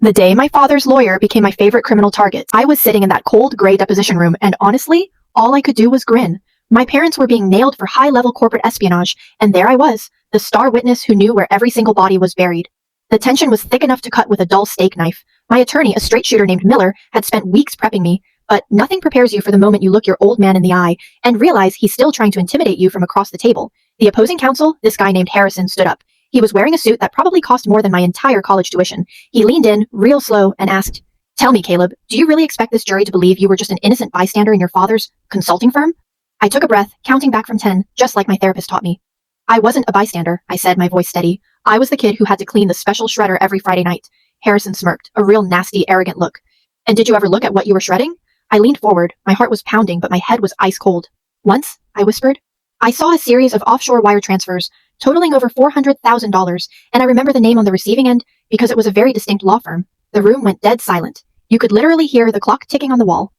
The day my father's lawyer became my favorite criminal target, I was sitting in that cold, gray deposition room, and honestly, all I could do was grin. My parents were being nailed for high-level corporate espionage, and there I was, the star witness who knew where every single body was buried. The tension was thick enough to cut with a dull steak knife. My attorney, a straight shooter named Miller, had spent weeks prepping me, but nothing prepares you for the moment you look your old man in the eye and realize he's still trying to intimidate you from across the table. The opposing counsel, this guy named Harrison, stood up. He was wearing a suit that probably cost more than my entire college tuition. He leaned in, real slow, and asked, "Tell me, Caleb, do you really expect this jury to believe you were just an innocent bystander in your father's consulting firm?" I took a breath, counting back from 10, just like my therapist taught me. "I wasn't a bystander," I said, my voice steady. "I was the kid who had to clean the special shredder every Friday night." Harrison smirked, a real nasty, arrogant look. "And did you ever look at what you were shredding?" I leaned forward. My heart was pounding, but my head was ice cold. "Once," I whispered. "I saw a series of offshore wire transfers, totaling over $400,000, and I remember the name on the receiving end because it was a very distinct law firm." The room went dead silent. You could literally hear the clock ticking on the wall.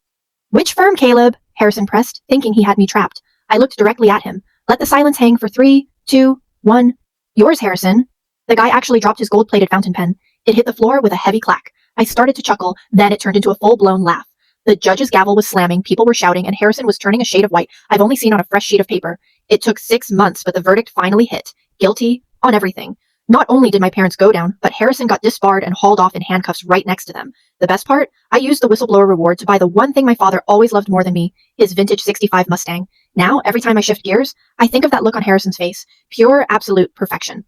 "Which firm, Caleb?" Harrison pressed, thinking he had me trapped. I looked directly at him. Let the silence hang for 3, 2, 1. "Yours, Harrison." The guy actually dropped his gold-plated fountain pen. It hit the floor with a heavy clack. I started to chuckle, then it turned into a full-blown laugh. The judge's gavel was slamming, people were shouting, and Harrison was turning a shade of white I've only seen on a fresh sheet of paper. It took 6 months, but the verdict finally hit. Guilty on everything. Not only did my parents go down, but Harrison got disbarred and hauled off in handcuffs right next to them. The best part? I used the whistleblower reward to buy the one thing my father always loved more than me, his vintage '65 Mustang. Now, every time I shift gears, I think of that look on Harrison's face. Pure, absolute perfection.